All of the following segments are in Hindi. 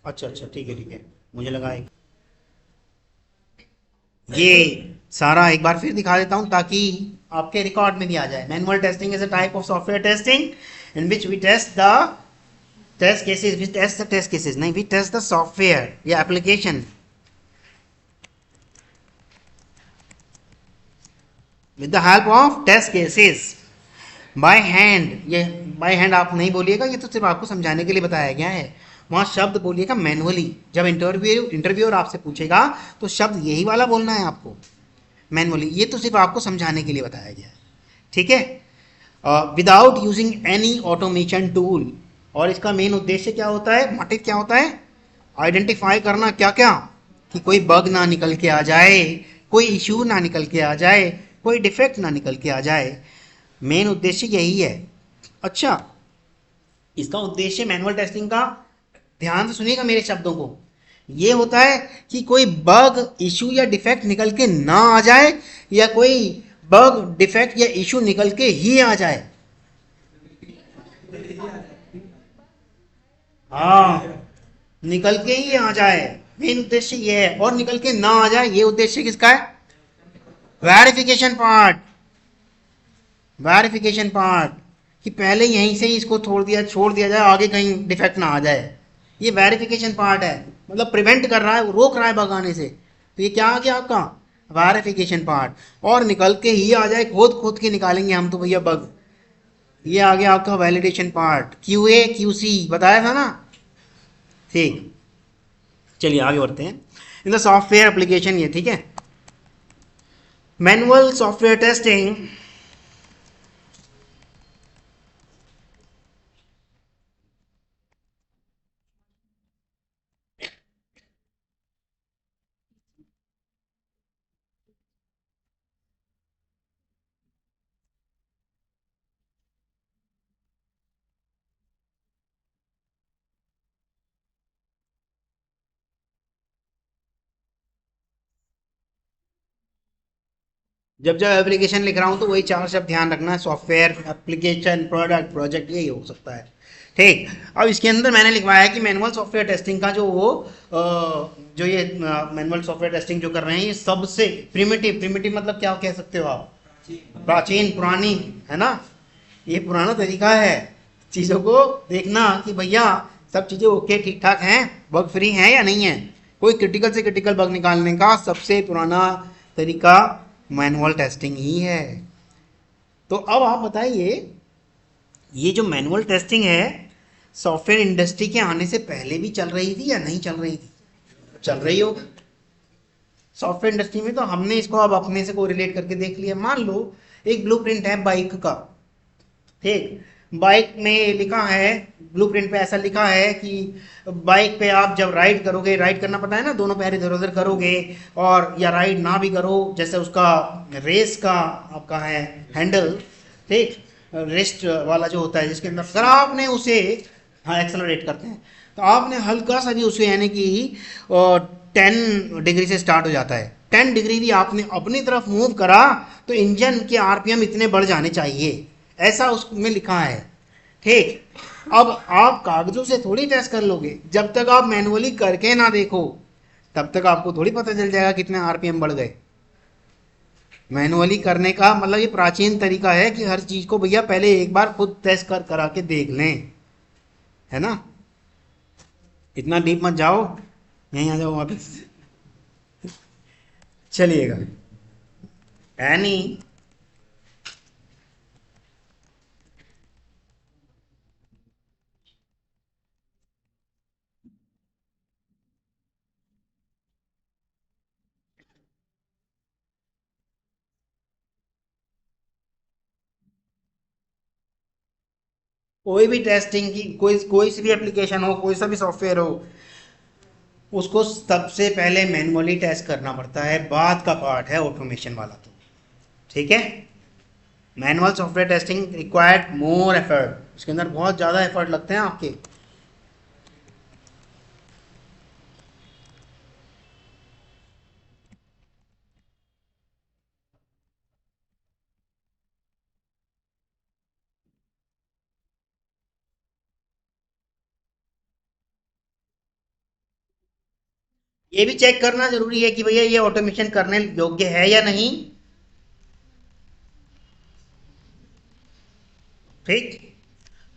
अच्छा अच्छा, ठीक है ठीक है। मुझे लगा ये सारा एक बार फिर दिखा देता हूं ताकि आपके रिकॉर्ड में भी आ जाए। Manual testing is a type of software testing in which we test the test cases, we test the test cases नहीं, वी टेस्ट द सॉफ्टवेयर या application with the help of test cases by hand. ये बाय हैंड आप नहीं बोलिएगा, ये तो सिर्फ आपको समझाने के लिए बताया गया है। वहां शब्द बोलिएगा मैनुअली। जब इंटरव्यूअर आपसे पूछेगा तो शब्द यही वाला बोलना है आपको, मैनुअली। ये तो सिर्फ आपको समझाने के लिए बताया गया है, ठीक है। Without using any automation tool. और इसका मेन उद्देश्य क्या होता है, मोटिव क्या होता है? आइडेंटिफाई करना, क्या क्या, कि कोई बग ना निकल के आ जाए, कोई इश्यू ना निकल के आ जाए, कोई डिफेक्ट ना निकल के आ जाए। मेन उद्देश्य यही है। अच्छा, इसका उद्देश्य मैनुअल टेस्टिंग का, ध्यान से सुनिएगा मेरे शब्दों को, ये होता है कि कोई बग इशू या डिफेक्ट निकल के ना आ जाए, या कोई बग डिफेक्ट या इशू निकल के ही आ जाए। हाँ, निकल के ही आ जाए, मेन उद्देश्य ये है। और निकल के ना आ जाए, ये उद्देश्य किसका है? Verification part. वेरिफिकेशन पार्ट, कि पहले यहीं से ही इसको छोड़ दिया जाए, आगे कहीं डिफेक्ट ना आ जाए। ये वेरिफिकेशन पार्ट है, मतलब प्रिवेंट कर रहा है, रोक रहा है बग आने से। तो ये क्या आ गया आपका? Verification part. और निकल के ही आ जाए, खोद खोद के निकालेंगे हम तो भैया बग। ये आ गया आपका validation part, Q A Q C बताया था ना। ठीक, चलिए आगे बढ़ते हैं। इन द सॉफ्टवेयर एप्लीकेशन, ये ठीक है। Manual software testing. जब जब एप्लीकेशन लिख रहा हूं तो वही चार शब्द ध्यान रखना है, सॉफ्टवेयर, एप्लीकेशन, प्रोडक्ट, प्रोजेक्ट, यही हो सकता है। ठीक। अब इसके अंदर मैंने लिखवाया है कि मैनुअल सॉफ्टवेयर टेस्टिंग का जो वो जो ये मैनुअल सॉफ्टवेयर टेस्टिंग जो कर रहे हैं, ये सबसे प्रिमिटिव, प्रिमिटिव मतलब क्या कह सकते हो आप? प्राचीन, पुरानी, है ना। ये पुराना तरीका है चीज़ों को देखना कि भैया सब चीज़ें ओके, ठीक ठाक हैं, बग फ्री हैं या नहीं है। कोई क्रिटिकल से क्रिटिकल बग निकालने का सबसे पुराना तरीका मैनुअल टेस्टिंग ही है। तो अब आप बताइए, ये जो मैनुअल टेस्टिंग है, सॉफ्टवेयर इंडस्ट्री के आने से पहले भी चल रही थी या नहीं चल रही थी? चल रही होगी। सॉफ्टवेयर इंडस्ट्री में तो हमने इसको अब अपने से को रिलेट करके देख लिया। मान लो एक ब्लूप्रिंट है बाइक का, ठीक। बाइक में लिखा है, ब्लूप्रिंट पे ऐसा लिखा है कि बाइक पे आप जब राइड करोगे, राइड करना पता है ना, दोनों पैर इधर उधर करोगे, और या राइड ना भी करो, जैसे उसका रेस का आपका है हैंडल, ठीक, रेस्ट वाला जो होता है जिसके अंदर अगर आपने उसे, हाँ एक्सेलरेट करते हैं, तो आपने हल्का सा भी उसे, यानी कि 10 डिग्री से स्टार्ट हो जाता है, 10 डिग्री भी आपने अपनी तरफ मूव करा तो इंजन के आरपीएम इतने बढ़ जाने चाहिए, ऐसा उसमें लिखा है, ठीक। अब आप कागजों से थोड़ी टेस्ट कर लोगे, जब तक आप मैनुअली करके ना देखो तब तक आपको थोड़ी पता चल जाएगा कितने आरपीएम बढ़ गए। मैनुअली करने का मतलब ये प्राचीन तरीका है कि हर चीज को भैया पहले एक बार खुद टेस्ट कर करा के देख लें, है ना। इतना डीप मत जाओ, यहीं आ जाओ वापस। चलिएगा, एनी, कोई भी टेस्टिंग की, कोई कोई सी भी एप्लीकेशन हो, कोई सा भी सॉफ्टवेयर हो, उसको सबसे पहले मैनुअली टेस्ट करना पड़ता है, बाद का पार्ट है ऑटोमेशन वाला तो, ठीक है। Manual software testing required more effort, उसके अंदर बहुत ज़्यादा एफर्ट लगते हैं आपके। ये भी चेक करना जरूरी है कि भैया ये ऑटोमेशन करने योग्य है या नहीं। ठीक।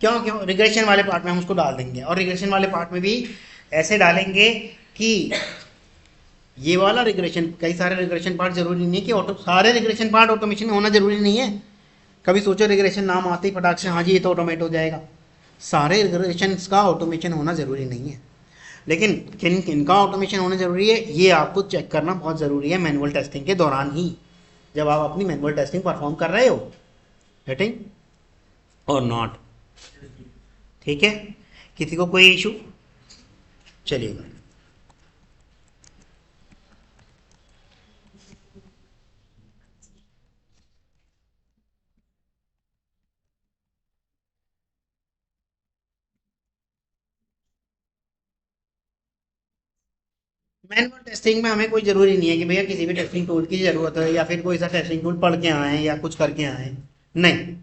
क्यों क्यों रिग्रेशन वाले पार्ट में हम उसको डाल देंगे, और रिग्रेशन वाले पार्ट में भी ऐसे डालेंगे कि ये वाला रिग्रेशन, कई सारे रिग्रेशन पार्ट जरूरी नहीं है कि ऑटो, सारे रिग्रेशन पार्ट ऑटोमेशन होना जरूरी नहीं है। कभी सोचो रिग्रेशन नाम आते ही फटाक से हाँ जी ये तो ऑटोमेट हो जाएगा, सारे रिग्रेशन का ऑटोमेशन होना जरूरी नहीं है। लेकिन किन किन का ऑटोमेशन होना जरूरी है ये आपको चेक करना बहुत ज़रूरी है मैनुअल टेस्टिंग के दौरान ही, जब आप अपनी मैनुअल टेस्टिंग परफॉर्म कर रहे हो, गेटिंग और नॉट। ठीक है, किसी को कोई इशू? चलिएगा। मैनुअल टेस्टिंग में हमें कोई ज़रूरी नहीं है कि भैया किसी भी टेस्टिंग टूल की ज़रूरत है या फिर कोई सा टेस्टिंग टूल पढ़ के आए या कुछ करके आए, नहीं।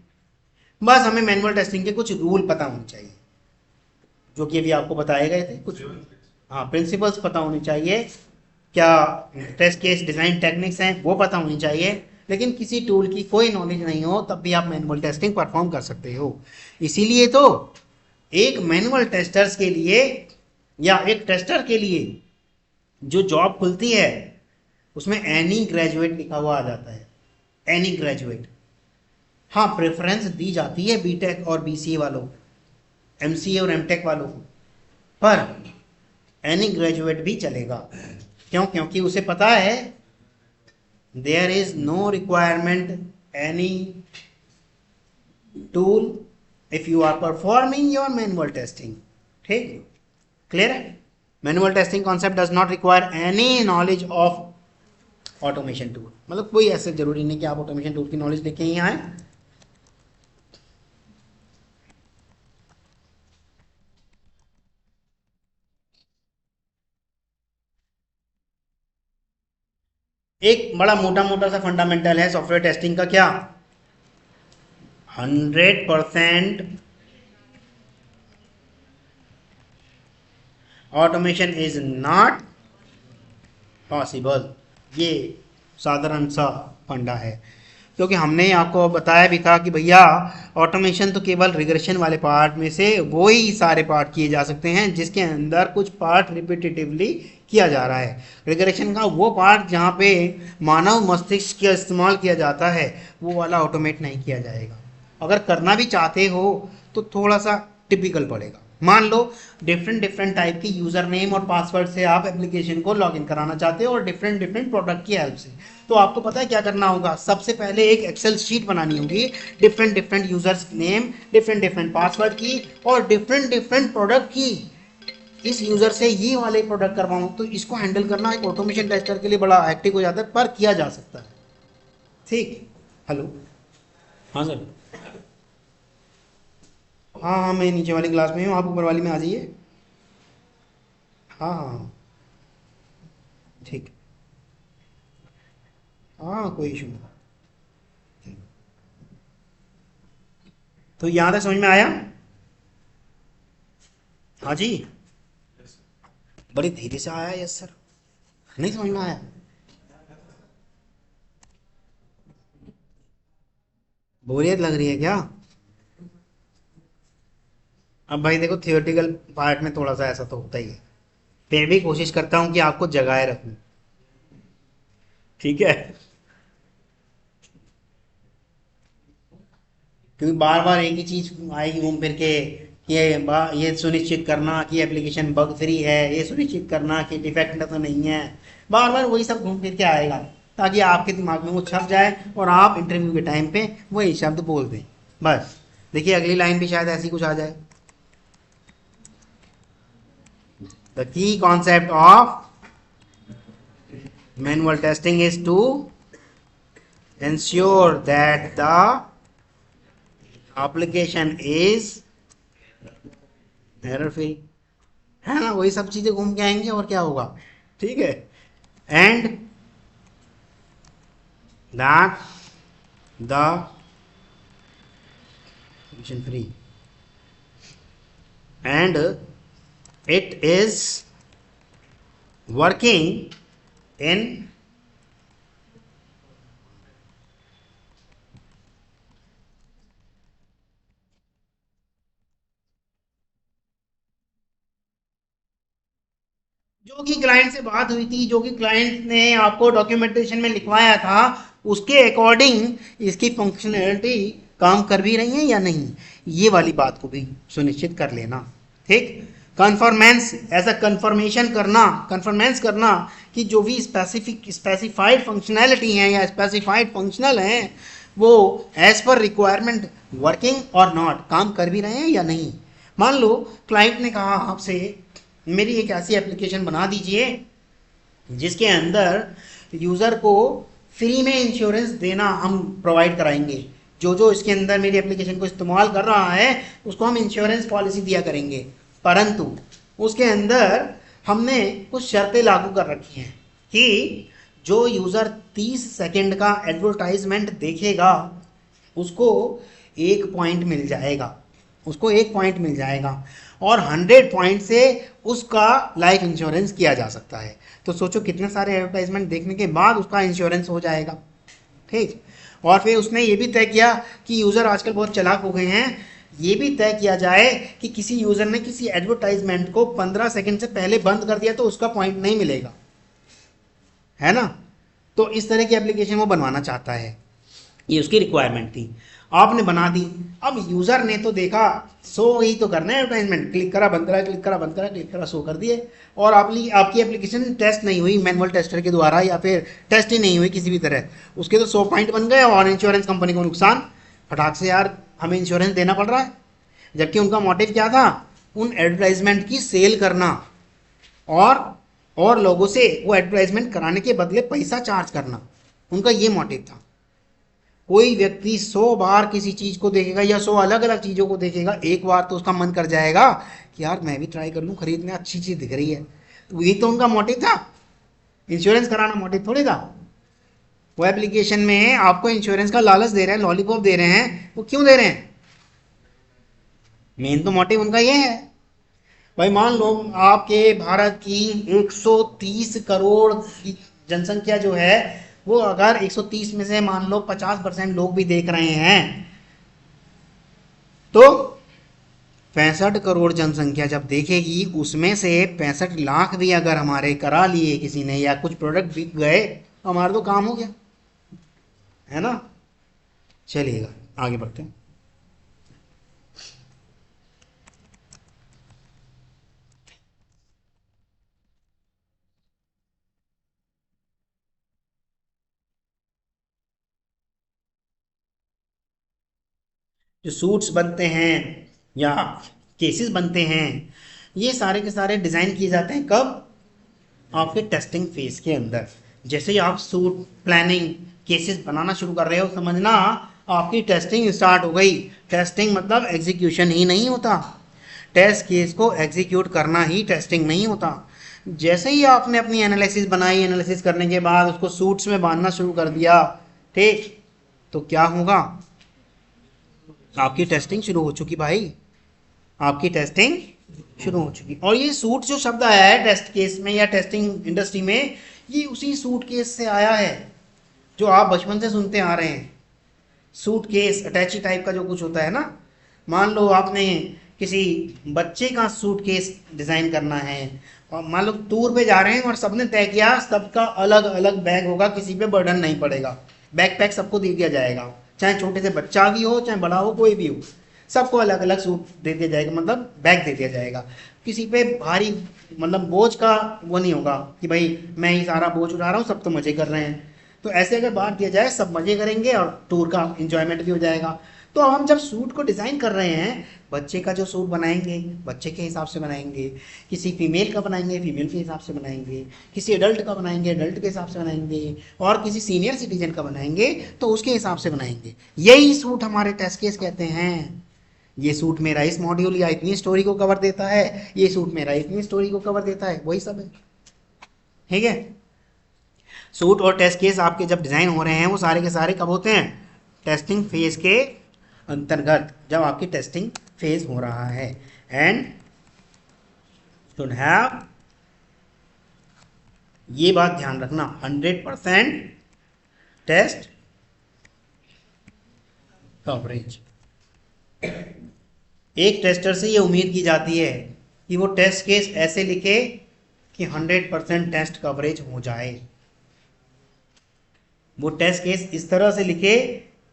बस हमें मैनुअल टेस्टिंग के कुछ रूल पता होने चाहिए, जो कि अभी आपको बताए गए थे कुछ। हाँ, प्रिंसिपल्स पता होने चाहिए, क्या टेस्ट केस डिज़ाइन टेक्निक्स हैं वो पता होनी चाहिए। लेकिन किसी टूल की कोई नॉलेज नहीं हो तब भी आप मैनुअल टेस्टिंग परफॉर्म कर सकते हो। इसीलिए तो एक मैनुअल टेस्टर्स के लिए या एक टेस्टर के लिए जो जॉब खुलती है उसमें एनी ग्रेजुएट लिखा हुआ आ जाता है, एनी ग्रेजुएट। हाँ, प्रेफरेंस दी जाती है बीटेक और बीसीए वालों, एमसीए और एमटेक वालों को, पर एनी ग्रेजुएट भी चलेगा। क्यों? क्योंकि उसे पता है there is no requirement any tool if you are performing your manual testing. ठीक, क्लियर है? Manual testing concept does not require any knowledge of automation tool, मतलब कोई ऐसे जरूरी नहीं कि आप ऑटोमेशन टूल की नॉलेज लेके ही आए। एक बड़ा मोटा मोटा सा फंडामेंटल है सॉफ्टवेयर टेस्टिंग का, क्या? 100% ऑटोमेशन इज नॉट पॉसिबल। ये साधारण सा फंडा है, क्योंकि हमने आपको बताया भी था कि भैया ऑटोमेशन तो केवल रिग्रेशन वाले पार्ट में से वो ही सारे पार्ट किए जा सकते हैं जिसके अंदर कुछ पार्ट रिपीटेटिवली किया जा रहा है। रिग्रेशन का वो पार्ट जहाँ पे मानव मस्तिष्क का इस्तेमाल किया जाता है वो वाला ऑटोमेट नहीं किया जाएगा। अगर करना भी चाहते हो तो थोड़ा सा टिपिकल पड़ेगा। मान लो डिफरेंट डिफरेंट टाइप की यूजर नेम और पासवर्ड से आप एप्लीकेशन को लॉगिन कराना चाहते हो और डिफरेंट डिफरेंट प्रोडक्ट की हेल्प से, तो आपको पता है क्या करना होगा? सबसे पहले एक एक्सेल शीट बनानी होगी different different users name, different different password की और डिफरेंट डिफरेंट प्रोडक्ट की। इस यूजर से ये वाले प्रोडक्ट करवाऊं, तो इसको हैंडल करना एक ऑटोमेशन टेस्टर के लिए बड़ा हेक्टिक हो जाता है, पर किया जा सकता है। ठीक। हेलो। हाँ सर। हाँ हाँ, मैं नीचे वाली क्लास में हूँ, आप ऊपर वाली में आ जाइए। हाँ हाँ हाँ, ठीक। हाँ, कोई इशू नहीं। तो यहाँ तक समझ में आया? हाँ जी। बड़ी धीरे से आया, यस सर। नहीं समझ में आया? बोरियत लग रही है क्या? अब भाई देखो, थियोरेटिकल पार्ट में थोड़ा सा ऐसा तो होता ही है, मैं भी कोशिश करता हूँ कि आपको जगाए रखूँ। ठीक है, क्योंकि बार बार एक ही चीज आएगी घूम फिर के कि ये सुनिश्चित करना कि एप्लीकेशन बग फ्री है, ये सुनिश्चित करना कि डिफेक्ट तो नहीं है, बार बार वही सब घूम फिर के आएगा, ताकि आपके दिमाग में वो छप जाए और आप इंटरव्यू के टाइम पे वही शब्द बोल दें। बस देखिए, अगली लाइन भी शायद ऐसी कुछ आ जाए। The key concept of manual testing is to ensure that the application is error free, है ना? वही सब चीजें घूम के आएंगे और क्या होगा। ठीक है, and that the free and it is working in जो कि क्लाइंट से बात हुई थी, जो कि क्लाइंट ने आपको डॉक्यूमेंटेशन में लिखवाया था, उसके अकॉर्डिंग इसकी फंक्शनैलिटी काम कर भी रही है या नहीं, ये वाली बात को भी सुनिश्चित कर लेना। ठीक, कन्फर्मेंस, ऐसा कन्फर्मेंस करना कि जो भी स्पेसिफाइड फंक्शनैलिटी हैं या स्पेसिफाइड फंक्शनल हैं वो एज पर रिक्वायरमेंट वर्किंग और नॉट काम कर भी रहे हैं या नहीं। मान लो क्लाइंट ने कहा आपसे मेरी एक ऐसी एप्लीकेशन बना दीजिए जिसके अंदर यूज़र को फ्री में इंश्योरेंस देना हम प्रोवाइड कराएंगे, जो जो इसके अंदर मेरी एप्लीकेशन को इस्तेमाल कर रहा है उसको हम इंश्योरेंस पॉलिसी दिया करेंगे, परंतु उसके अंदर हमने कुछ शर्तें लागू कर रखी हैं कि जो यूज़र 30 सेकंड का एडवर्टाइजमेंट देखेगा उसको 1 पॉइंट मिल जाएगा, उसको 1 पॉइंट मिल जाएगा, और 100 पॉइंट से उसका लाइफ इंश्योरेंस किया जा सकता है। तो सोचो कितने सारे एडवर्टाइजमेंट देखने के बाद उसका इंश्योरेंस हो जाएगा। ठीक, और फिर उसने ये भी तय किया कि यूज़र आजकल बहुत चालाक हो गए हैं, ये भी तय किया जाए कि किसी यूज़र ने किसी एडवर्टाइजमेंट को 15 सेकंड से पहले बंद कर दिया तो उसका पॉइंट नहीं मिलेगा, है ना। तो इस तरह की एप्लीकेशन वो बनवाना चाहता है, ये उसकी रिक्वायरमेंट थी, आपने बना दी। अब यूज़र ने तो देखा शो ही तो करना है एडवर्टाइजमेंट, क्लिक करा बंद करा, क्लिक करा बंद करा, क्लिक करा शो कर दिए, और आपकी एप्लीकेशन टेस्ट नहीं हुई मैनुअल टेस्टर के द्वारा या फिर टेस्ट ही नहीं हुई किसी भी तरह, उसके तो 100 पॉइंट बन गए और इंश्योरेंस कंपनी को नुकसान, फटाक से यार हमें इंश्योरेंस देना पड़ रहा है। जबकि उनका मोटिव क्या था, उन एडवर्टाइजमेंट की सेल करना और लोगों से वो एडवर्टाइजमेंट कराने के बदले पैसा चार्ज करना, उनका ये मोटिव था। कोई व्यक्ति 100 बार किसी चीज़ को देखेगा या 100 अलग अलग चीज़ों को देखेगा, एक बार तो उसका मन कर जाएगा कि यार मैं भी ट्राई कर लूँ, खरीदने अच्छी चीज़ दिख रही है। तो यही तो उनका मोटिव था, इंश्योरेंस कराना मोटिव थोड़ी था। वो एप्लीकेशन में आपको इंश्योरेंस का लालच दे रहे हैं, लॉलीपॉप दे रहे हैं, वो क्यों दे रहे हैं, मेन तो मोटिव उनका ये है। भाई मान लो आपके भारत की 130 करोड़ की जनसंख्या जो है, वो अगर 130 में से मान लो 50% लोग भी देख रहे हैं तो 65 करोड़ जनसंख्या जब देखेगी, उसमें से 65 लाख भी अगर हमारे करा लिए किसी ने या कुछ प्रोडक्ट बिक गए तो हमारा तो काम हो गया, है ना। चलिएगा आगे बढ़ते हैं। जो सूट्स बनते हैं या केसेस बनते हैं, ये सारे के सारे डिज़ाइन किए जाते हैं कब, आपके टेस्टिंग फेज के अंदर। जैसे ही आप सूट प्लानिंग केसेस बनाना शुरू कर रहे हो, समझना आपकी टेस्टिंग स्टार्ट हो गई। टेस्टिंग मतलब एग्जीक्यूशन ही नहीं होता, टेस्ट केस को एग्जीक्यूट करना ही टेस्टिंग नहीं होता। जैसे ही आपने अपनी एनालिसिस बनाई, एनालिसिस करने के बाद उसको सूट्स में बांधना शुरू कर दिया, ठीक, तो क्या होगा, आपकी टेस्टिंग शुरू हो चुकी भाई, आपकी टेस्टिंग शुरू हो चुकी। और ये सूट जो शब्द आया है टेस्ट केस में या टेस्टिंग इंडस्ट्री में, ये उसी सूट केस से आया है जो आप बचपन से सुनते आ रहे हैं। सूट केस अटैची टाइप का जो कुछ होता है ना, मान लो आपने किसी बच्चे का सूट केस डिज़ाइन करना है और मान लो टूर पे जा रहे हैं और सबने तय किया सबका अलग अलग बैग होगा, किसी पे बर्डन नहीं पड़ेगा, बैग पैक सबको दे दिया जाएगा, चाहे छोटे से बच्चा भी हो चाहे बड़ा हो कोई भी हो, सबको अलग अलग सूट दे दिया जाएगा, मतलब बैग दे दिया जाएगा। किसी पे भारी मतलब बोझ का वो नहीं होगा कि भाई मैं ही सारा बोझ उठा रहा हूँ, सब तो मज़े कर रहे हैं। तो ऐसे अगर बांट दिया जाए सब मज़े करेंगे और टूर का इंजॉयमेंट भी हो जाएगा। तो अब हम जब सूट को डिज़ाइन कर रहे हैं, बच्चे का जो सूट बनाएंगे बच्चे के हिसाब से बनाएंगे, किसी फीमेल का बनाएंगे फीमेल के हिसाब से बनाएंगे, किसी एडल्ट का बनाएंगे एडल्ट के हिसाब से बनाएंगे, और किसी सीनियर सिटीजन का बनाएंगे तो उसके हिसाब से बनाएंगे। यही सूट हमारे टेस्ट केस कहते हैं। ये सूट मेरा इस मॉड्यूल या इतनी स्टोरी को कवर देता है, ये सूट मेरा इतनी स्टोरी को कवर देता है, वही सब है। ठीक है, सूट और टेस्ट केस आपके जब डिज़ाइन हो रहे हैं वो सारे के सारे कब होते हैं, टेस्टिंग फेज के अंतर्गत, जब आपकी टेस्टिंग फेज हो रहा है। एंड शुड हैव ये बात ध्यान रखना, 100% टेस्ट कवरेज। एक टेस्टर से ये उम्मीद की जाती है कि वो टेस्ट केस ऐसे लिखे कि 100% टेस्ट कवरेज हो जाए। वो टेस्ट केस इस तरह से लिखे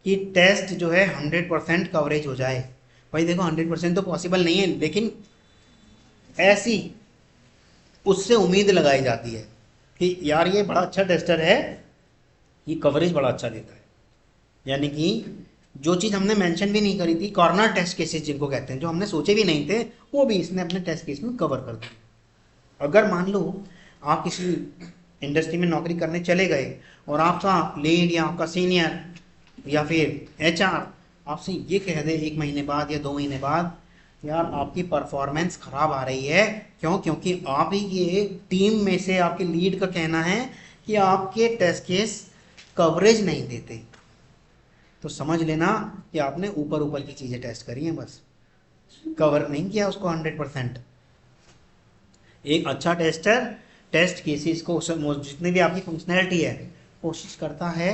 कि टेस्ट जो है 100% कवरेज हो जाए। भाई देखो 100% तो पॉसिबल नहीं है, लेकिन ऐसी उससे उम्मीद लगाई जाती है कि यार ये बड़ा अच्छा टेस्टर है, ये कवरेज बड़ा अच्छा देता है। यानी कि जो चीज़ हमने मेंशन भी नहीं करी थी, कॉर्नर टेस्ट केसेस जिनको कहते हैं, जो हमने सोचे भी नहीं थे, वो भी इसने अपने टेस्ट केस में कवर कर दिया। अगर मान लो आप किसी इंडस्ट्री में नौकरी करने चले गए और आपका लीड या आपका सीनियर या फिर एचआर आपसे ये कह दे 1 महीने बाद या 2 महीने बाद, यार आपकी परफॉर्मेंस खराब आ रही है, क्यों? क्योंकि आप ही ये टीम में से आपके लीड का कहना है कि आपके टेस्ट केस कवरेज नहीं देते, तो समझ लेना कि आपने ऊपर ऊपर की चीज़ें टेस्ट करी हैं, बस कवर नहीं किया उसको 100%। एक अच्छा टेस्टर टेस्ट केसेस को जितनी भी आपकी फंक्शनैलिटी है कोशिश करता है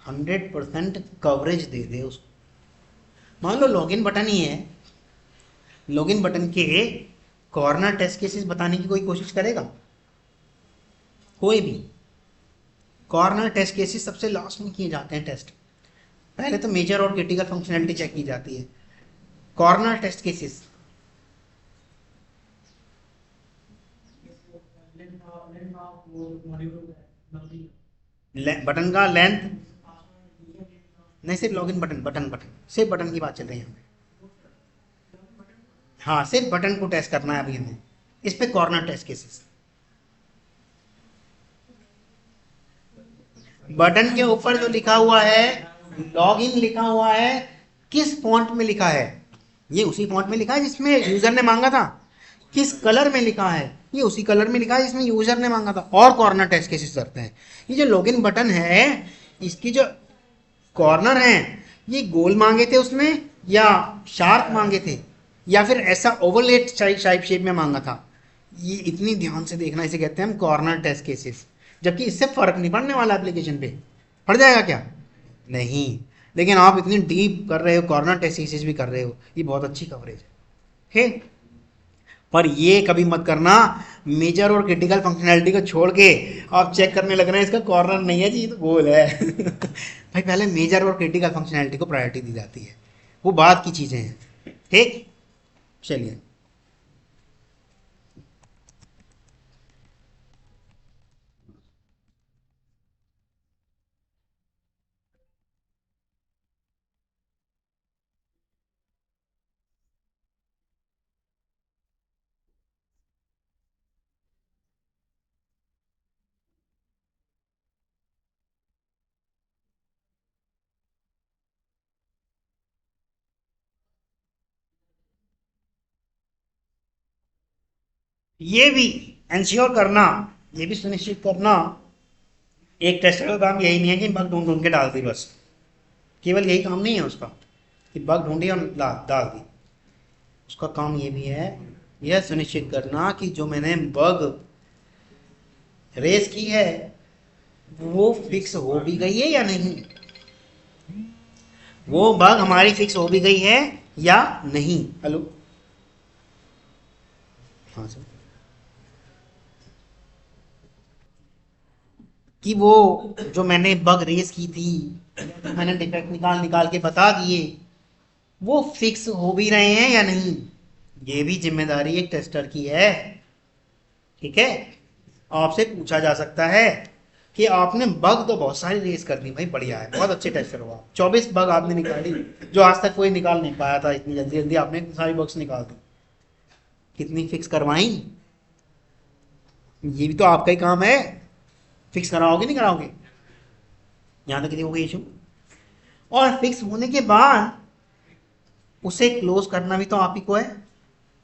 100% कवरेज दे दे उसको। मान लो लॉगिन बटन ही है, लॉगिन बटन के कॉर्नर टेस्ट केसेस बताने की कोई कोशिश करेगा? कोई भी। कॉर्नर टेस्ट केसेस सबसे लास्ट में किए जाते हैं टेस्ट, पहले तो मेजर और क्रिटिकल फंक्शनैलिटी चेक की जाती है। कॉर्नर टेस्ट केसेस बटन का लेंथ नहीं, सिर्फ लॉगिन बटन, बटन सिर्फ बटन की बात चल रही है हमें। हाँ, सिर्फ बटन को टेस्ट करना है अभी हमें, इस पे कॉर्नर टेस्ट केसेस। बटन के ऊपर जो लिखा हुआ है लॉगिन लिखा हुआ है, किस फॉन्ट में लिखा है? ये उसी फॉन्ट में लिखा है जिसमें यूजर ने मांगा था। किस कलर में लिखा है? ये उसी कलर में लिखा है जिसमें यूजर ने मांगा था। और कॉर्नर टेस्ट केसेस करते हैं। ये जो लॉगिन बटन है इसकी जो कॉर्नर है ये गोल मांगे थे उसमें या शार्प मांगे थे या फिर ऐसा ओवलेट टाइप शेप में मांगा था? ये इतनी ध्यान से देखना, इसे कहते हैं हम कॉर्नर टेस्ट केसेस। जबकि इससे फर्क नहीं पड़ने वाला एप्लीकेशन पे, पड़ जाएगा क्या? नहीं, लेकिन आप इतनी डीप कर रहे हो, कॉर्नर टेस्ट केसेस भी कर रहे हो, ये बहुत अच्छी कवरेज है। पर ये कभी मत करना मेजर और क्रिटिकल फंक्शनैलिटी को छोड़ के आप चेक करने लग रहे हैं इसका कॉर्नर नहीं है जी, ये तो गोल है। भाई पहले मेजर और क्रिटिकल फंक्शनैलिटी को प्रायोरिटी दी जाती है, वो बाद की चीजें हैं। ठीक, चलिए। ये भी इंश्योर करना, ये भी सुनिश्चित करना, एक टेस्टर का काम यही नहीं है कि बग ढूंढ ढूंढ के डाल दी बस, केवल यही काम नहीं है उसका कि बग ढूंढी और डाल दी। उसका काम ये भी है, यह सुनिश्चित करना कि जो मैंने बग रेस की है वो फिक्स हो भी गई है या नहीं, वो बग हमारी फिक्स हो भी गई है या नहीं। हेलो, हाँ सर, कि वो जो मैंने बग रेस की थी, जो मैंने डिफेक्ट निकाल निकाल के बता दिए, वो फिक्स हो भी रहे हैं या नहीं। ये भी जिम्मेदारी एक टेस्टर की है। ठीक है, आपसे पूछा जा सकता है कि आपने बग तो बहुत सारी रेस कर दी, भाई बढ़िया है, बहुत अच्छे टेस्टर हो आप, 24 बग आपने निकाली जो आज तक कोई निकाल नहीं पाया था, इतनी जल्दी जल्दी आपने सारी बग्स निकाल दी, कितनी फिक्स करवाई? ये भी तो आपका ही काम है, फिक्स कराओगे नहीं कराओगे? यहाँ तक कितनी हो गई इशू, और फिक्स होने के बाद उसे क्लोज करना भी तो आप ही को है।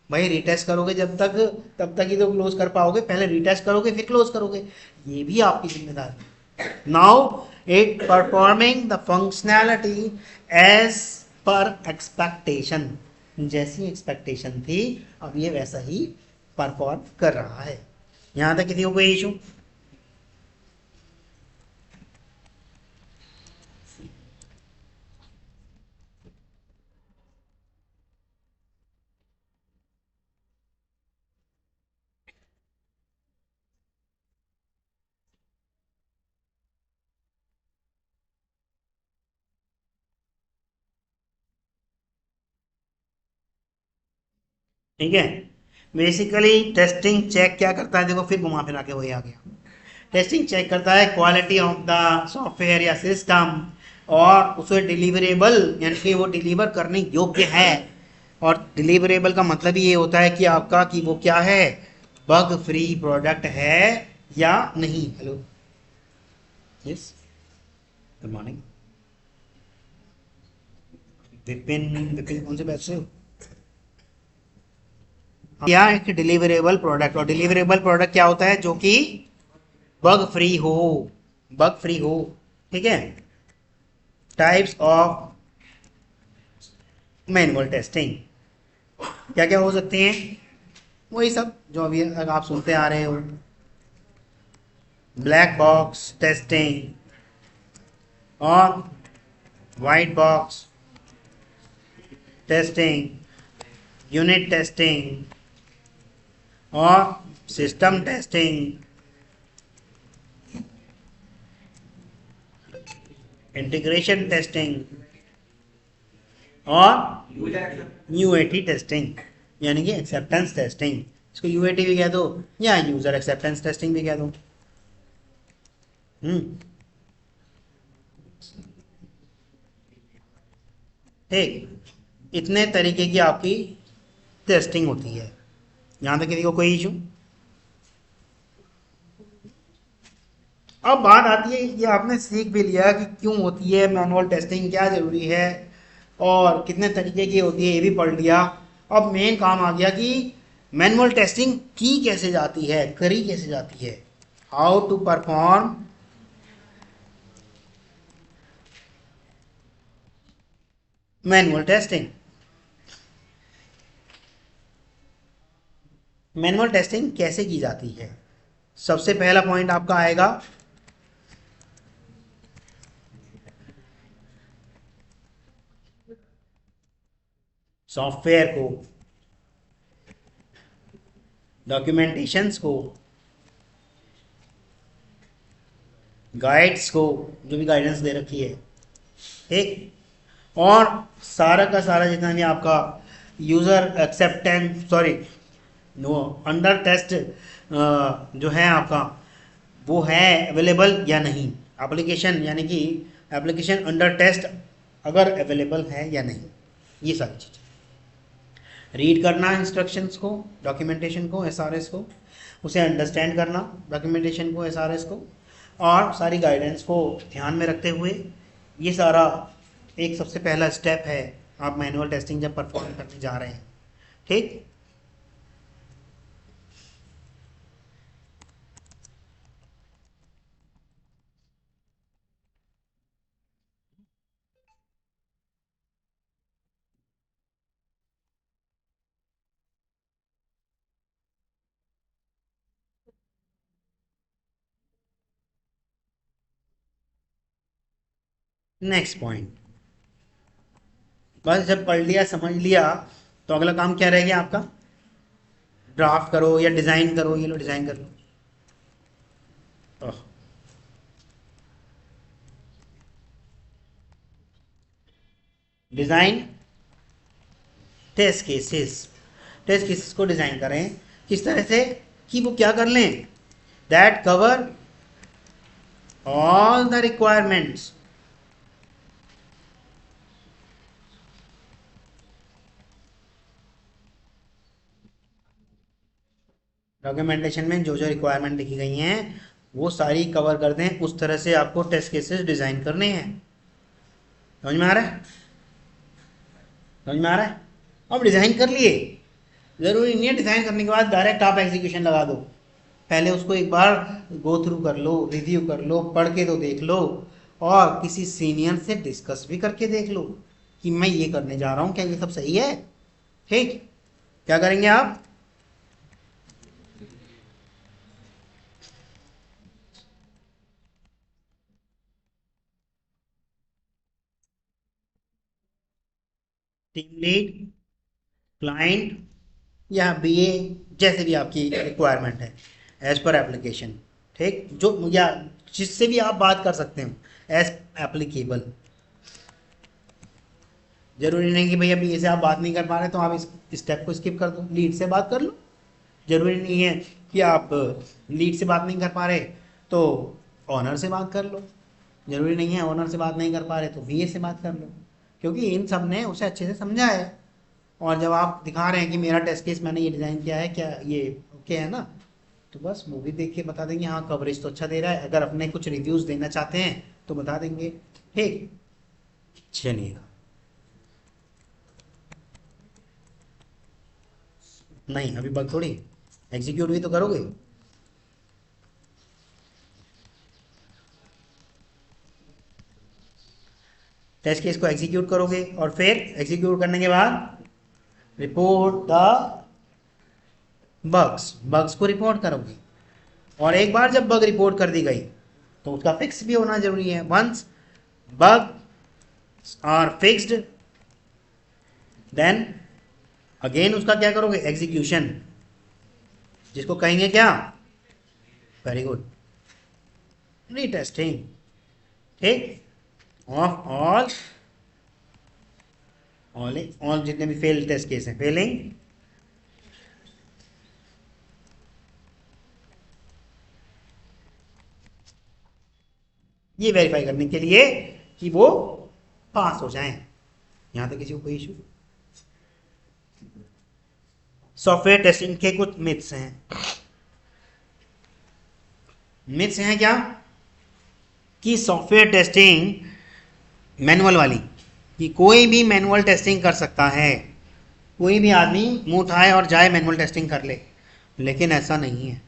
भाई रिटेस्ट करोगे जब तक, तब तक ही तो क्लोज कर पाओगे, पहले रिटेस्ट करोगे फिर क्लोज करोगे, ये भी आपकी जिम्मेदारी। Now it performing the functionality as per expectation, जैसी एक्सपेक्टेशन थी अब ये वैसा ही परफॉर्म कर रहा है। यहां तक किसी को कोई इशू? ठीक है। बेसिकली टेस्टिंग चेक क्या करता है, देखो फिर घुमा फिरा के वही आ गया। टेस्टिंग चेक करता है क्वालिटी ऑफ द सॉफ्टवेयर या सिस्टम, और उसे डिलीवरेबल यानी कि वो डिलीवर करने योग्य है। और डिलीवरेबल का मतलब ही ये होता है कि आपका कि वो क्या है, बग फ्री प्रोडक्ट है या नहीं। Hello, yes, good morning. Vipin, Vipin कौन से बैच से हो? या एक डिलीवरेबल प्रोडक्ट, और डिलीवरेबल प्रोडक्ट क्या होता है, जो कि बग फ्री हो, बग फ्री हो। ठीक है। टाइप्स ऑफ मैनुअल टेस्टिंग क्या क्या हो सकते हैं, वही सब जो अभी आप सुनते आ रहे हो। ब्लैक बॉक्स टेस्टिंग और white box testing, unit testing और सिस्टम टेस्टिंग, इंटीग्रेशन टेस्टिंग और यूएटी टेस्टिंग, यानी कि एक्सेप्टेंस टेस्टिंग। इसको यूएटी भी कह दो या यूजर एक्सेप्टेंस टेस्टिंग भी कह दो। हम्म, ठीक। इतने तरीके की आपकी टेस्टिंग होती है। यहाँ तक किसी को कोई इशू? अब बात आती है कि आपने सीख भी लिया कि क्यों होती है मैनुअल टेस्टिंग, क्या जरूरी है और कितने तरीके की होती है, ये भी पढ़ लिया। अब मेन काम आ गया कि मैनुअल टेस्टिंग की कैसे जाती है, करी कैसे जाती है, how to perform manual testing. Manual testing कैसे की जाती है, सबसे पहला पॉइंट आपका आएगा सॉफ्टवेयर को, डॉक्यूमेंटेशंस को, गाइड्स को, जो भी गाइडेंस दे रखी है, ठीक। और सारा का सारा जितना भी आपका user acceptance, sorry, no, under test जो है आपका, वो है अवेलेबल या नहीं, एप्लीकेशन यानी कि एप्लीकेशन अंडर टेस्ट अगर अवेलेबल है या नहीं, ये सारी चीज़ें रीड करना, इंस्ट्रक्शंस को, डॉक्यूमेंटेशन को, एसआरएस को, उसे अंडरस्टैंड करना, डॉक्यूमेंटेशन को, एसआरएस को, और सारी गाइडेंस को ध्यान में रखते हुए, ये सारा एक सबसे पहला स्टेप है आप मैनुअल टेस्टिंग जब परफॉर्म करने जा रहे हैं। ठीक। नेक्स्ट पॉइंट, बस जब पढ़ लिया समझ लिया तो अगला काम क्या रह गया आपका, ड्राफ्ट करो या डिज़ाइन करो। ये लो डिज़ाइन कर लो। Design test cases, test cases को डिज़ाइन करें किस तरह से कि वो क्या कर लें, that cover all the requirements, documentation में जो जो रिक्वायरमेंट लिखी गई हैं वो सारी कवर कर दें। उस तरह से आपको टेस्ट केसेस डिज़ाइन करने हैं। समझ में आ रहा है? समझ में आ रहा है? अब डिज़ाइन कर लिए, ज़रूरी नहीं है डिज़ाइन करने के बाद डायरेक्ट आप एग्जीक्यूशन लगा दो। पहले उसको एक बार गो थ्रू कर लो, रिव्यू कर लो, पढ़ के तो देख लो, और किसी सीनियर से डिस्कस भी करके देख लो कि मैं ये करने जा रहा हूँ, क्या ये सब सही है। ठीक। क्या करेंगे आप, टीम लीड, क्लाइंट या बीए, जैसे भी आपकी रिक्वायरमेंट है, एज पर एप्लीकेशन। ठीक, जो या जिससे भी आप बात कर सकते हो, एज एप्लीकेबल, जरूरी नहीं कि भैया बीए से आप बात नहीं कर पा रहे तो आप इस स्टेप को स्किप कर दो, लीड से बात कर लो। जरूरी नहीं है कि आप लीड से बात नहीं कर पा रहे तो ऑनर से बात कर लो, जरूरी नहीं है ऑनर से बात नहीं कर पा रहे तो बीए से बात कर लो, क्योंकि इन सब ने उसे अच्छे से समझा है। और जब आप दिखा रहे हैं कि मेरा टेस्ट केस मैंने ये डिज़ाइन किया है, क्या ये ओके है ना, तो बस मूवी देख के बता देंगे हाँ कवरेज तो अच्छा दे रहा है। अगर अपने कुछ रिव्यूज़ देना चाहते हैं तो बता देंगे। ठीक, चलिएगा। नहीं अभी बग थोड़ी, एग्जीक्यूट भी तो करोगे। टेस्ट केस को एग्जीक्यूट करोगे और फिर एग्जीक्यूट करने के बाद रिपोर्ट द बग्स को रिपोर्ट करोगे। और एक बार जब बग रिपोर्ट कर दी गई तो उसका फिक्स भी होना जरूरी है। Once bug are fixed then again उसका क्या करोगे, एग्जीक्यूशन, जिसको कहेंगे क्या, वेरी गुड, रीटेस्टिंग। ठीक, ऑफ ऑल जितने भी फेल टेस्ट केस हैं, फेलिंग ये वेरीफाई करने के लिए कि वो पास हो जाएं। यहां तक किसी को कोई इशू? सॉफ्टवेयर टेस्टिंग के कुछ मिथ्स हैं। मिथ्स हैं क्या, कि सॉफ्टवेयर टेस्टिंग मैनुअल वाली, कि कोई भी मैनुअल टेस्टिंग कर सकता है, कोई भी आदमी मुंह उठाए और जाए मैनुअल टेस्टिंग कर ले। लेकिन ऐसा नहीं है।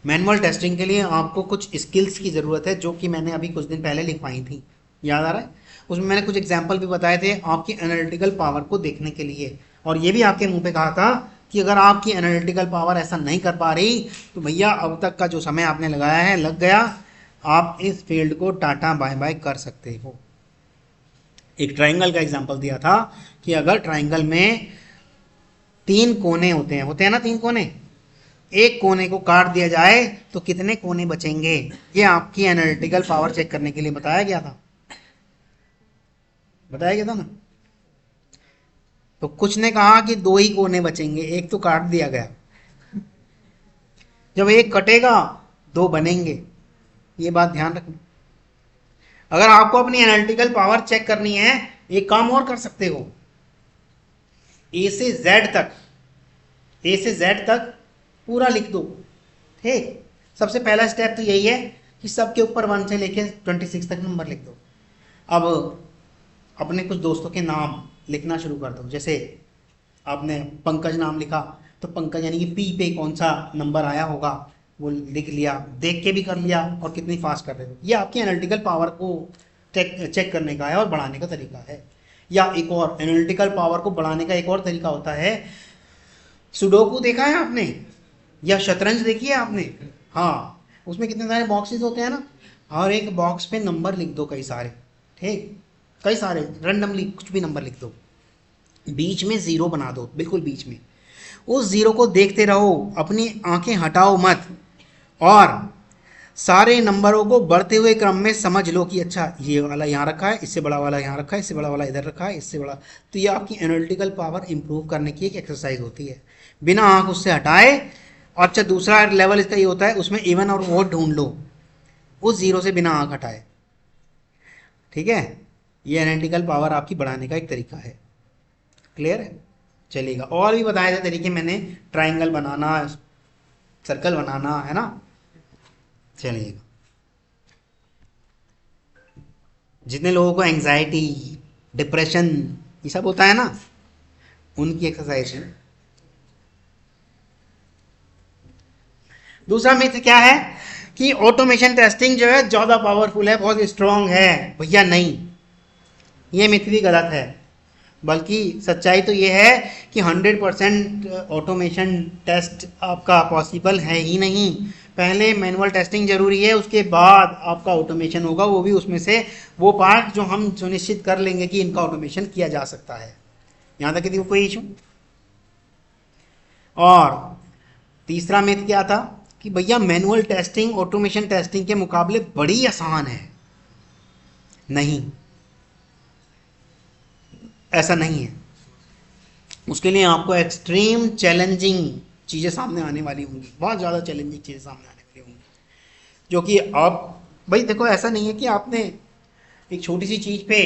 मैनुअल टेस्टिंग के लिए आपको कुछ स्किल्स की ज़रूरत है, जो कि मैंने अभी कुछ दिन पहले लिखवाई थी, याद आ रहा है? उसमें मैंने कुछ एग्जाम्पल भी बताए थे आपकी एनालिटिकल पावर को देखने के लिए। और ये भी आपके मुंह पे कहा था कि अगर आपकी एनालिटिकल पावर ऐसा नहीं कर पा रही तो भैया अब तक का जो समय आपने लगाया है लग गया, आप इस फील्ड को टाटा बाय बाय कर सकते हो। एक ट्राइंगल का एग्जाम्पल दिया था कि अगर ट्राइंगल में 3 कोने होते हैं ना, 3 कोने, एक कोने को काट दिया जाए तो कितने कोने बचेंगे, ये आपकी एनालिटिकल पावर चेक करने के लिए बताया गया था ना। तो कुछ ने कहा कि 2 ही कोने बचेंगे, एक तो काट दिया गया। जब एक कटेगा 2 बनेंगे, ये बात ध्यान रखना। अगर आपको अपनी एनालिटिकल पावर चेक करनी है, एक काम और कर सकते हो, ए से जेड तक पूरा लिख दो। ठीक, सबसे पहला स्टेप तो यही है कि सबके ऊपर 1 से लेके 26 तक नंबर लिख दो। अब अपने कुछ दोस्तों के नाम लिखना शुरू कर दो। जैसे आपने पंकज नाम लिखा तो पंकज यानी कि पी पे कौन सा नंबर आया होगा वो लिख लिया, देख के भी कर लिया और कितनी फास्ट कर रहे हो। ये आपकी एनालिटिकल पावर को चेक करने का है और बढ़ाने का तरीका है। या एक और एनालिटिकल पावर को बढ़ाने का एक और तरीका होता है, सुडोकू देखा है आपने या शतरंज देखी है आपने? हाँ, उसमें कितने सारे बॉक्सेस होते हैं ना, हर एक बॉक्स पे नंबर लिख दो कई सारे। ठीक, कई सारे रैंडमली कुछ भी नंबर लिख दो, बीच में 0 बना दो, बिल्कुल बीच में। उस 0 को देखते रहो, अपनी आंखें हटाओ मत, और सारे नंबरों को बढ़ते हुए क्रम में समझ लो कि अच्छा ये वाला यहाँ रखा है, इससे बड़ा वाला यहाँ रखा है, इससे बड़ा वाला इधर रखा है, इससे बड़ा। तो ये आपकी एनालिटिकल पावर इंप्रूव करने की एक एक्सरसाइज होती है, बिना आंख उससे हटाए। और अच्छा, दूसरा लेवल इसका ये होता है, उसमें इवन और ओड ढूंढ लो उस 0 से बिना आंख हटाए। ठीक है, ये एनालिटिकल पावर आपकी बढ़ाने का एक तरीका है। क्लियर है? चलिएगा, और भी बताए थे तरीके मैंने, ट्राइंगल बनाना, सर्कल बनाना, है ना। चलिएगा, जितने लोगों को एंजाइटी, डिप्रेशन ये सब होता है ना, उनकी एक्सरसाइज है। दूसरा मिथ क्या है कि ऑटोमेशन टेस्टिंग जो है ज़्यादा पावरफुल है, बहुत स्ट्रांग है। भैया नहीं, ये मिथ भी गलत है। बल्कि सच्चाई तो ये है कि 100% ऑटोमेशन टेस्ट आपका पॉसिबल है ही नहीं। पहले मैनुअल टेस्टिंग जरूरी है, उसके बाद आपका ऑटोमेशन होगा, वो भी उसमें से वो पार्ट जो हम सुनिश्चित कर लेंगे कि इनका ऑटोमेशन किया जा सकता है। यहाँ तक कि कोई इशू? और तीसरा मिथ क्या था कि भैया मैनुअल टेस्टिंग ऑटोमेशन टेस्टिंग के मुकाबले बड़ी आसान है। नहीं, ऐसा नहीं है। उसके लिए आपको एक्सट्रीम चैलेंजिंग चीज़ें सामने आने वाली होंगी, बहुत ज़्यादा चैलेंजिंग चीज़ें सामने आने वाली होंगी, जो कि आप भाई देखो, ऐसा नहीं है कि आपने एक छोटी सी चीज़ पे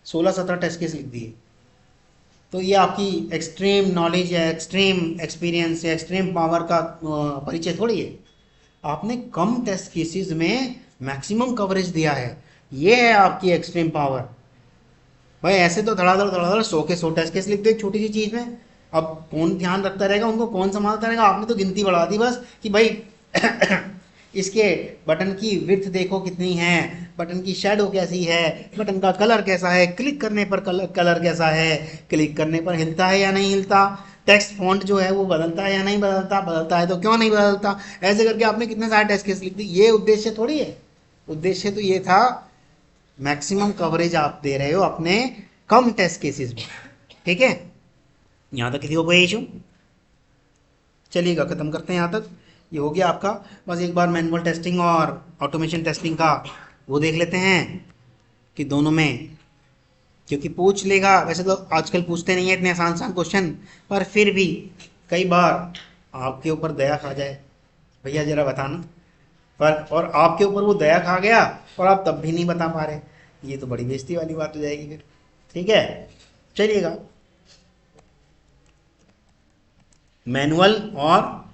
16-17 टेस्ट केस लिख दिए तो ये आपकी एक्सट्रीम नॉलेज या एक्सट्रीम एक्सपीरियंस या एक्सट्रीम पावर का परिचय थोड़ी है। आपने कम टेस्ट केसेस में मैक्सिमम कवरेज दिया है, ये है आपकी एक्सट्रीम पावर। भाई ऐसे तो धड़ाधड़ 100 टेस्ट केस लिख दो एक छोटी सी चीज़ में, अब कौन ध्यान रखता रहेगा, उनको कौन संभालता रहेगा। आपने तो गिनती बढ़ा दी बस कि भाई इसके बटन की विड्थ देखो कितनी है, बटन की शेडो कैसी है, बटन का कलर कैसा है, क्लिक करने पर कलर कैसा है, क्लिक करने पर हिलता है या नहीं हिलता, टेक्स्ट फॉन्ट जो है वो बदलता है या नहीं बदलता, बदलता है तो क्यों नहीं बदलता। ऐसे करके आपने कितने सारे टेस्ट केस लिख दी। ये उद्देश्य थोड़ी है। उद्देश्य तो ये था मैक्सिमम कवरेज आप दे रहे हो अपने कम टेस्ट केसेस में। ठीक है, यहां तक किसी को कोई इशू? चलिएगा, खत्म करते हैं यहाँ तक। ये हो गया आपका। बस एक बार मैनुअल टेस्टिंग और ऑटोमेशन टेस्टिंग का वो देख लेते हैं कि दोनों में, क्योंकि पूछ लेगा, वैसे तो आजकल पूछते नहीं है इतने आसान आसान क्वेश्चन, पर फिर भी कई बार आपके ऊपर दया खा जाए, भैया जरा बताना, पर और आपके ऊपर वो दया खा गया और आप तब भी नहीं बता पा रहे, ये तो बड़ी बेइज्जती वाली बात हो जाएगी फिर। ठीक है, चलिएगा। मैनुअल और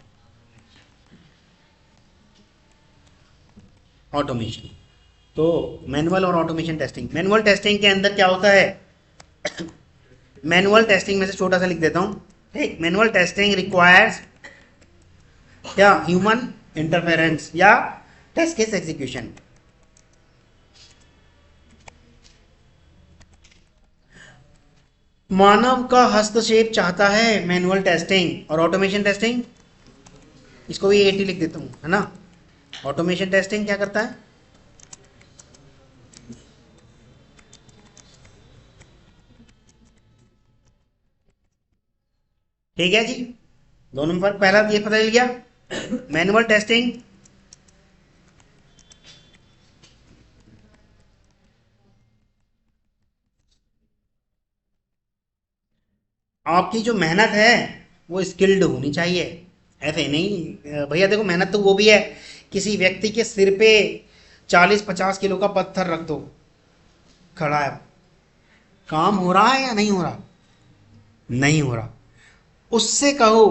ऑटोमेशन। तो मैनुअल और ऑटोमेशन टेस्टिंग, मैनुअल टेस्टिंग के अंदर क्या होता है? मैनुअल टेस्टिंग में से छोटा सा लिख देता हूं। ठीक, मैनुअल टेस्टिंग रिक्वायर्स क्या? ह्यूमन इंटरफेरेंस या टेस्ट केस एग्जीक्यूशन। मानव का हस्तक्षेप चाहता है मैनुअल टेस्टिंग, और ऑटोमेशन टेस्टिंग, इसको भी 80 लिख देता हूं, है ना। ऑटोमेशन टेस्टिंग क्या करता है? ठीक है जी, दोनों में फर्क पहला ये पता चल गया। मैनुअल टेस्टिंग आपकी जो मेहनत है वो स्किल्ड होनी चाहिए। ऐसे नहीं भैया देखो, मेहनत तो वो भी है, किसी व्यक्ति के सिर पे 40-50 किलो का पत्थर रख दो, खड़ा है, काम हो रहा है या नहीं हो रहा? नहीं हो रहा। उससे कहो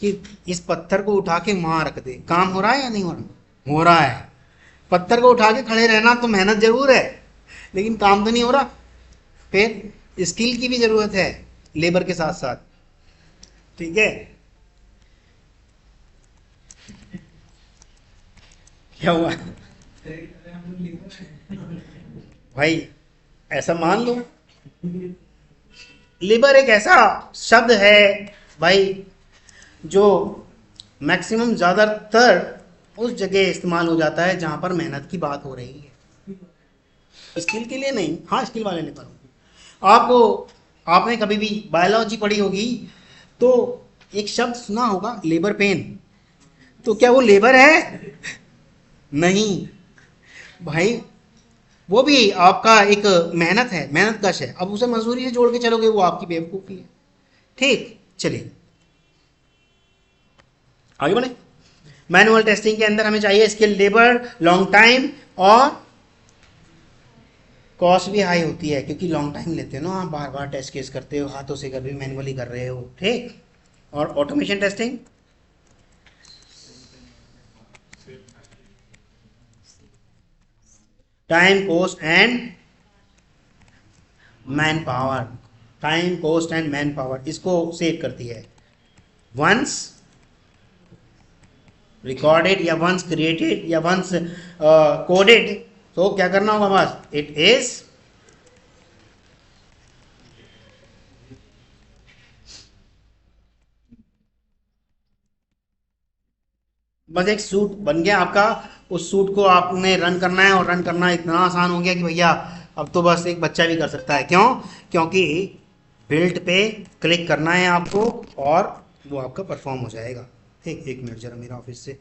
कि इस पत्थर को उठा के वहां रख दे, काम हो रहा है या नहीं हो रहा? हो रहा है। पत्थर को उठा के खड़े रहना तो मेहनत जरूर है, लेकिन काम तो नहीं हो रहा। फिर स्किल की भी जरूरत है लेबर के साथ साथ। ठीक है, क्या हुआ भाई? ऐसा मान लो, लेबर एक ऐसा शब्द है भाई जो मैक्सिमम ज़्यादातर उस जगह इस्तेमाल हो जाता है जहां पर मेहनत की बात हो रही है, स्किल के लिए नहीं। हाँ, स्किल वाले लेबर हो। आपको, आपने कभी भी बायोलॉजी पढ़ी होगी तो एक शब्द सुना होगा, लेबर पेन। तो क्या वो लेबर है? नहीं भाई, वो भी आपका एक मेहनत है, मेहनत कश है। अब उसे मजदूरी से जोड़ के चलोगे, वो आपकी बेवकूफ़ी है। ठीक, चलिए आगे बढ़े। मैनुअल टेस्टिंग के अंदर हमें चाहिए स्किल लेबर, लॉन्ग टाइम, और कॉस्ट भी हाई होती है क्योंकि लॉन्ग टाइम लेते हो ना, आप बार बार टेस्ट केस करते हो, हाथों से कभी मैनुअली कर रहे हो। ठीक, और automation testing, time cost and man power, time cost and man power इसको सेव करती है। वंस रिकॉर्डेड या वंस क्रिएटेड या वंस कोडेड, तो क्या करना होगा? बस इट इज, बस एक सूट बन गया आपका। उस सूट को आपने रन करना है, और रन करना इतना आसान हो गया कि भैया अब तो बस एक बच्चा भी कर सकता है। क्यों? क्योंकि बिल्ड पे क्लिक करना है आपको और वो आपका परफॉर्म हो जाएगा। ठीक, एक मिनट जरा मेरा ऑफिस से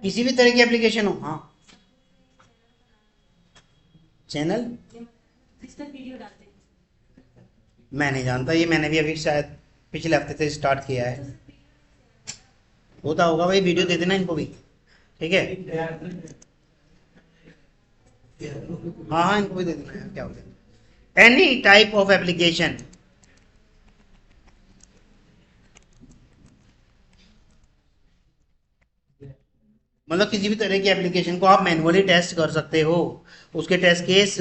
किसी भी तरह की एप्लीकेशन हो, हाँ चैनल मैं नहीं जानता, ये मैंने भी अभी शायद पिछले हफ्ते से स्टार्ट किया है। होता होगा भाई, वीडियो दे देना इनको भी, ठीक है। हाँ हाँ इनको भी दे देना यार, क्या हो गया। एनी टाइप ऑफ एप्लीकेशन, मतलब किसी भी तरह की एप्लीकेशन को आप मैनुअली टेस्ट कर सकते हो, उसके टेस्ट केस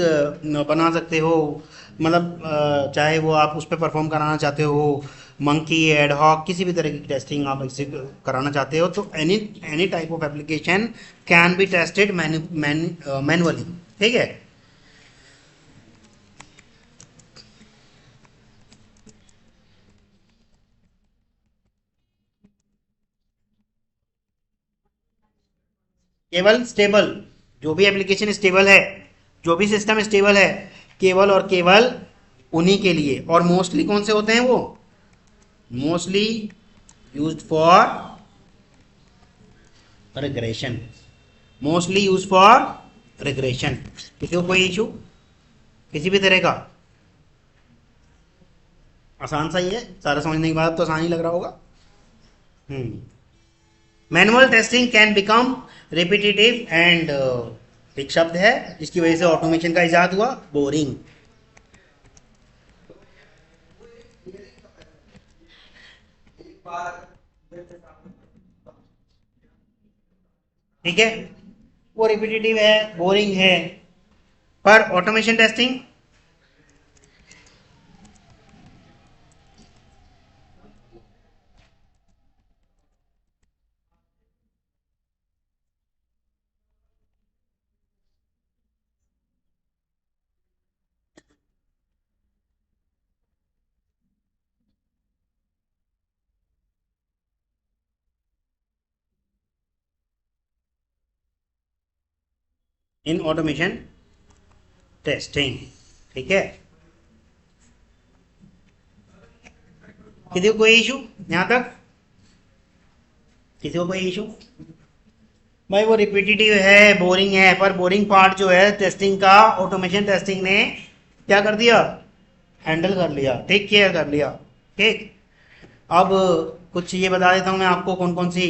बना सकते हो। मतलब चाहे वो आप उस पर परफॉर्म कराना चाहते हो, मंकी एड हॉक किसी भी तरह की टेस्टिंग आप इससे कराना चाहते हो, तो any any type of application can be tested manually, ठीक है। केवल स्टेबल, जो भी एप्लीकेशन स्टेबल है, जो भी सिस्टम स्टेबल है, केवल और केवल उन्हीं के लिए। और मोस्टली कौन से होते हैं वो, mostly used for regression, mostly use for regression. किसी को कोई इशू किसी भी तरह का, आसान सा ही है, सारा समझने के बाद तो आसान ही लग रहा होगा। Manual testing can become repetitive and, एक शब्द है जिसकी वजह से ऑटोमेशन का इजाद हुआ, बोरिंग। ठीक है, वो रिपीटेटिव है, बोरिंग है। पर automation testing, in automation testing, ठीक है। किसी को कोई इशू यहां तक, किसी को कोई इशू? भाई वो रिपीटेटिव है, बोरिंग है, पर बोरिंग पार्ट जो है टेस्टिंग का, ऑटोमेशन टेस्टिंग ने क्या कर दिया, हैंडल कर लिया, टेक केयर कर लिया, ठीक। अब कुछ ये बता देता हूँ मैं आपको कौन कौन सी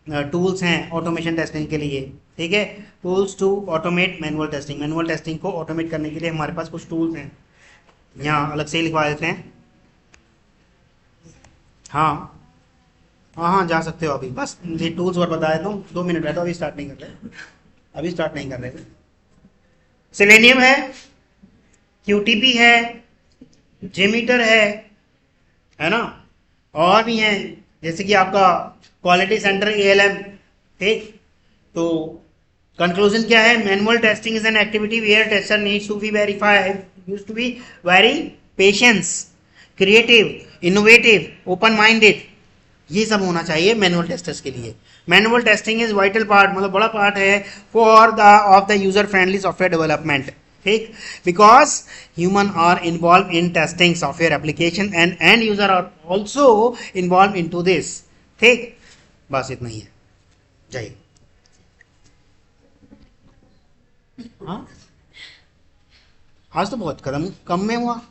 टूल्स हैं ऑटोमेशन टेस्टिंग के लिए, ठीक है। Tools to automate manual testing, manual testing को ऑटोमेट करने के लिए हमारे पास कुछ टूल्स हैं, यहाँ अलग से ही लिखवा देते हैं। हाँ हाँ हाँ, जा सकते हो अभी, बस ये टूल्स और बता देता हूँ, 2 मिनट बैठो, अभी स्टार्ट नहीं कर रहे, अभी स्टार्ट नहीं कर रहे। सेलेनियम है, क्यूटीपी है, जेमीटर है ना, और भी हैं, जैसे कि आपका क्वालिटी सेंटर एएलएम, ठीक। तो कंक्लूजन क्या है, manual testing is an activity where tester needs to be verify, use to be very patience, creative, innovative, open minded, ये सब होना चाहिए मैनुअल टेस्टर्स के लिए। Manual testing is vital part, मतलब बड़ा पार्ट है for the of the user friendly software development, ठीक। Because human are involve in testing software application and end user are also involve in to this, ठीक। बस इतना ही है, जय। हाँ आज तो बहुत कदम कम में हुआ।